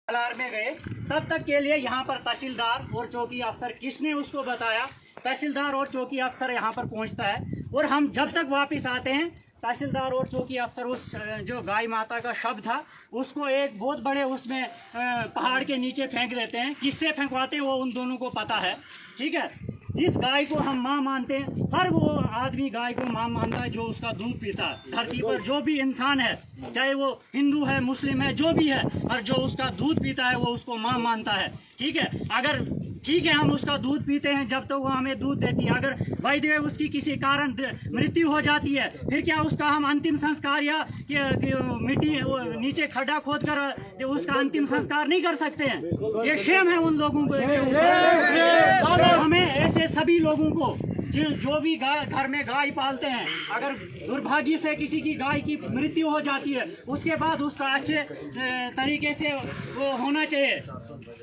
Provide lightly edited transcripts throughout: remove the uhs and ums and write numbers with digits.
Colour में गए तब तक के लिए यहाँ पर तहसीलदार और चौकी अफसर किसने उसको बताया। तहसीलदार और चौकी अफसर यहाँ पर पहुँचता है और हम जब तक वापस आते हैं तहसीलदार और चौकी अफसर उस जो गाय माता का शव था उसको एक बहुत बड़े उसमें पहाड़ के नीचे फेंक देते हैं। किससे फेंकवाते हैं वो उन दोनों को पता है। ठीक है, जिस गाय को हम माँ मानते हैं, हर वो आदमी गाय को माँ मानता है जो उसका दूध पीता है। धरती पर जो भी इंसान है, चाहे वो हिंदू है, मुस्लिम है, जो भी है, और जो उसका दूध पीता है वो उसको माँ मानता है। ठीक है, अगर ठीक है हम उसका दूध पीते हैं जब तो वो हमें दूध देती है। अगर बाय द वे उसकी किसी कारण मृत्यु हो जाती है, फिर क्या उसका हम अंतिम संस्कार या मिट्टी नीचे खड्डा खोद कर उसका अंतिम संस्कार नहीं कर सकते हैं? ये शेम है उन लोगों को। हमें ऐसे सभी लोगों को जो भी घर में गाय पालते हैं, अगर दुर्भाग्य से किसी की गाय की मृत्यु हो जाती है उसके बाद उसका अच्छे तरीके से वो होना चाहिए,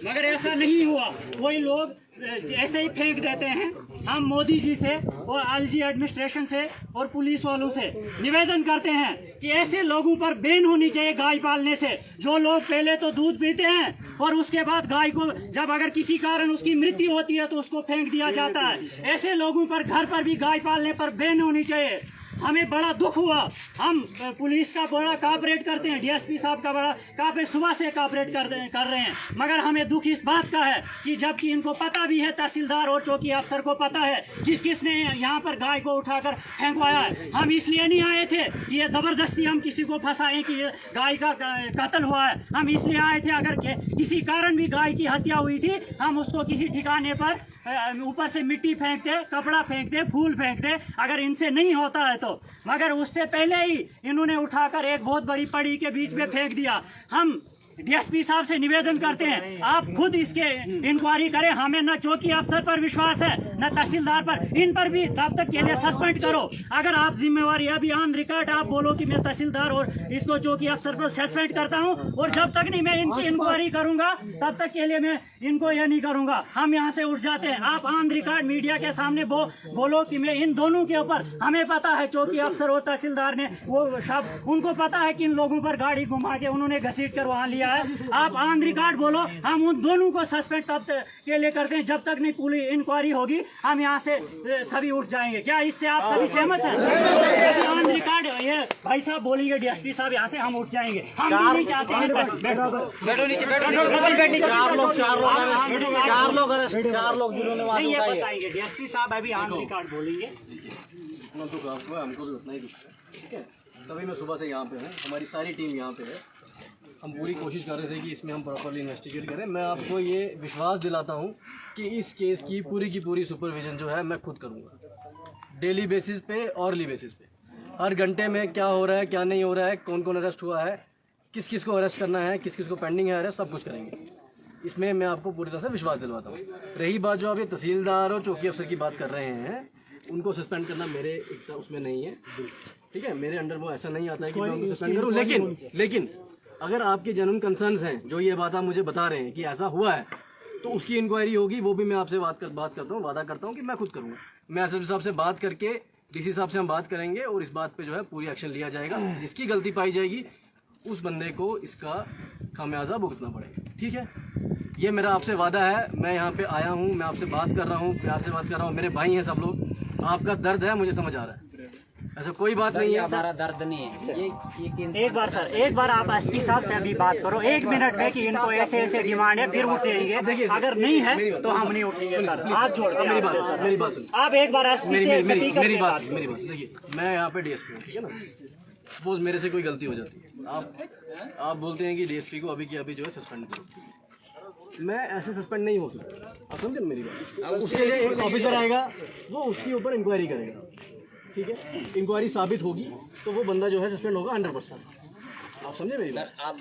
मगर ऐसा नहीं हुआ। वही लोग ऐसे ही फेंक देते हैं। हम मोदी जी से और एलजी एडमिनिस्ट्रेशन से और पुलिस वालों से निवेदन करते हैं कि ऐसे लोगों पर बैन होनी चाहिए गाय पालने से, जो लोग पहले तो दूध पीते हैं और उसके बाद गाय को जब अगर किसी कारण उसकी मृत्यु होती है तो उसको फेंक दिया जाता है। ऐसे लोगों पर घर पर भी गाय पालने पर बैन होनी चाहिए। हमें बड़ा दुख हुआ, हम पुलिस का बड़ा कॉपरेट करते हैं, डीएसपी साहब का बड़ा कॉपरेट सुबह से कॉपरेट कर रहे हैं, मगर हमें दुख इस बात का है कि जबकि इनको पता भी है, तहसीलदार और चौकी अफसर को पता है किसने यहाँ पर गाय को उठाकर फेंकवाया है। हम इसलिए नहीं आए थे कि ये जबरदस्ती हम किसी को फंसाएं कि ये गाय का कत्ल हुआ है। हम इसलिए आए थे अगर किसी कारण भी गाय की हत्या हुई थी, हम उसको किसी ठिकाने पर ऊपर से मिट्टी फेंक दे, कपड़ा फेंक दे, फूल फेंक दे, अगर इनसे नहीं होता है तो। मगर उससे पहले ही इन्होंने उठाकर एक बहुत बड़ी पड़ी के बीच में फेंक दिया। हम डीएसपी साहब से निवेदन करते हैं आप खुद इसके इंक्वायरी करें। हमें न चौकी अफसर पर विश्वास है न तहसीलदार पर, इन पर भी तब तक के लिए सस्पेंड करो। अगर आप जिम्मेवारी अभी ऑन रिकॉर्ड आप बोलो कि मैं तहसीलदार और इसको चौकी अफसर पर सस्पेंड करता हूं, और जब तक नहीं मैं इनकी इंक्वायरी करूंगा तब तक के लिए मैं इनको यह नहीं करूंगा। हम यहाँ से उठ जाते हैं। आप ऑन रिकॉर्ड मीडिया के सामने बोलो कि मैं इन दोनों के ऊपर, हमें पता है चौकी अफसर और तहसीलदार ने वो शब्द, उनको पता है कि इन लोगों पर गाड़ी घुमा के उन्होंने घसीट कर वहां लिया है। आप ऑन रिकॉर्ड बोलो, हम उन दोनों को सस्पेंड तब के लिए करते हैं जब तक नहीं पूरी इंक्वायरी होगी। हम यहाँ से सभी उठ जाएंगे। क्या इससे आप सभी सहमत हैं? ऑन रिकॉर्ड ये भाई साहब बोलेंगे, डीएसपी साहब, यहाँ से हम उठ जाएंगे। हम नहीं चाहते हैं। बैठो नीचे, चार लोग जिन्होंने ये बताएंगे। डीएसपी साहब अभी ऑन रिकॉर्ड बोलेंगे। दुख आपको है, हमको भी उतना ही दुख है। ठीक है, तभी मैं सुबह से यहाँ पे हूँ, हमारी सारी टीम यहाँ पे है। हम पूरी कोशिश कर रहे थे कि इसमें हम प्रॉपरली इन्वेस्टिगेट करें। मैं आपको ये विश्वास दिलाता हूँ कि इस केस की पूरी सुपरविजन जो है मैं खुद करूँगा, डेली बेसिस पे, ऑरली बेसिस पे, हर घंटे में क्या हो रहा है, क्या नहीं हो रहा है, कौन कौन अरेस्ट हुआ है, किस किस को अरेस्ट करना है, किस किस को पेंडिंग है अरेस्ट, सब कुछ करेंगे। इसमें मैं आपको पूरी तरह से विश्वास दिलवाता हूँ। रही बात जो आप ये तहसीलदार और चौकी अफसर की बात कर रहे हैं, उनको सस्पेंड करना मेरे उसमें नहीं है। ठीक है, मेरे अंडर वो ऐसा नहीं आता है कि मैं उनको सस्पेंड करूँ। लेकिन अगर आपके जेन्युइन कंसर्न्स हैं, जो ये बात आप मुझे बता रहे हैं कि ऐसा हुआ है, तो उसकी इंक्वायरी होगी। वो भी मैं आपसे बात करता हूँ, वादा करता हूँ कि मैं खुद करूँगा। मैं एसएसपी साहब से बात करके, डीसी साहब से हम बात करेंगे और इस बात पे जो है पूरी एक्शन लिया जाएगा। जिसकी गलती पाई जाएगी उस बंदे को इसका खामियाजा भुगतना पड़ेगा। ठीक है, ये मेरा आपसे वादा है। मैं यहाँ पे आया हूँ, मैं आपसे बात कर रहा हूँ, प्यार से बात कर रहा हूँ। मेरे भाई हैं सब लोग, आपका दर्द है मुझे समझ आ रहा है, ऐसा कोई बात नहीं है। हमारा दर्द नहीं है। एक बार सर, एक बार आप एसपी साहब से अभी बात करो 1 मिनट में कि इनको ऐसे ऐसे डिमांड है, फिर उठेंगे। अगर नहीं है तो हम नहीं उठेंगे सर। आप छोड़ते हैं। मेरी बात सुनिए। आप एक बार एसपी से मेरी बात देखिए, मैं यहाँ पे डीएसपी हूँ, ठीक है ना। सपोज मेरे से कोई गलती हो जाती है, आप बोलते हैं कि डीएसपी को अभी की अभी जो है सस्पेंड करो। मैं ऐसे सस्पेंड नहीं हो सकता, आप समझे मेरी बात। उसके लिए एक ऑफिसर आएगा, वो उसके ऊपर इंक्वायरी करेगा। ठीक है, इंक्वायरी साबित होगी तो वो बंदा जो है सस्पेंड होगा 100%। आप समझे मेरी बात। आप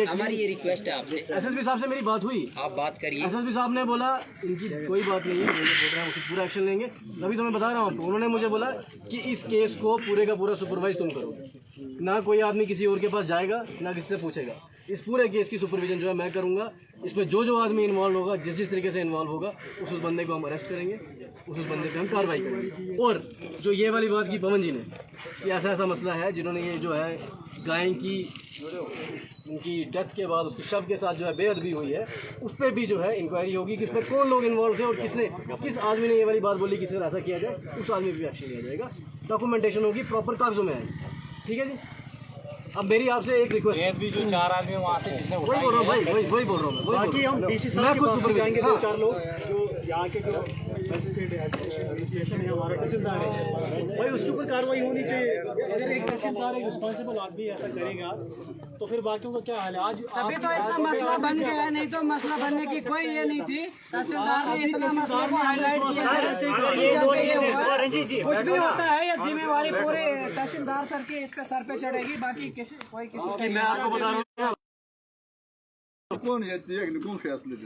हमारी ये रिक्वेस्ट है आपसे। एसएसपी साहब से मेरी बात हुई, आप बात करिए। एसएसपी साहब ने बोला इनकी कोई बात नहीं है, बोल रहे हैं उसकी पूरा एक्शन लेंगे। अभी तो मैं बता रहा हूँ आपको, उन्होंने मुझे बोला कि इस केस को पूरे का पूरा सुपरवाइज तुम करो, ना कोई आदमी किसी और के पास जाएगा, ना किसी से पूछेगा। इस पूरे केस की सुपरविजन जो है मैं करूँगा। इसमें जो आदमी इन्वॉल्व होगा, जिस तरीके से इन्वॉल्व होगा, उस बंदे को हम अरेस्ट करेंगे, उस बंदे पे हम कार्रवाई करेंगे। और जो ये वाली बात की पवन जी ने कि ऐसा मसला है, जिन्होंने ये जो है गाय की उनकी डेथ के बाद उसके शव के साथ जो है बेअदबी हुई है, उस पर भी जो है इंक्वायरी होगी कि उसमें कौन लोग इन्वॉल्व थे और किस आदमी ने ये वाली बात बोली कि इस ऐसा किया जाए, उस आदमी पर भी एक्शन लिया जाएगा। डॉक्यूमेंटेशन होगी, प्रॉपर कागजों में आएगी। ठीक है जी। अब मेरी आपसे एक रिक्वेस्ट, भी जो 4 आदमी वहाँ से जिसने वही बोल रहा हूँ भाई, वही बोल रहा हूँ मैं। बाकी हम डीसी मैं साहब के खुद पास सुपरवाइजर जाएंगे, हाँ। 2-4 लोग जो यहाँ के जो एडमिनिस्ट्रेशन है, हमारा तहसीलदार है भाई, उसके ऊपर कार्रवाई होनी चाहिए। अगर एक तहसीलदार एक रिस्पॉन्सिबल आदमी ऐसा करेगा तो फिर बाकियों का क्या हाल है? आज अभी तो इतना मसला बन गया है, नहीं तो मसला बनने की कोई ये नहीं थी। तहसीलदार ने इतना मसला को हाईलाइट किया है। रंजीत जी, कुछ भी होता है ये जिम्मेवारी पूरे तहसीलदार सर की इस पे सर पे चढ़ेगी, बाकी कोई किसी मैं आपको बता रहा हूँ कौन फैसले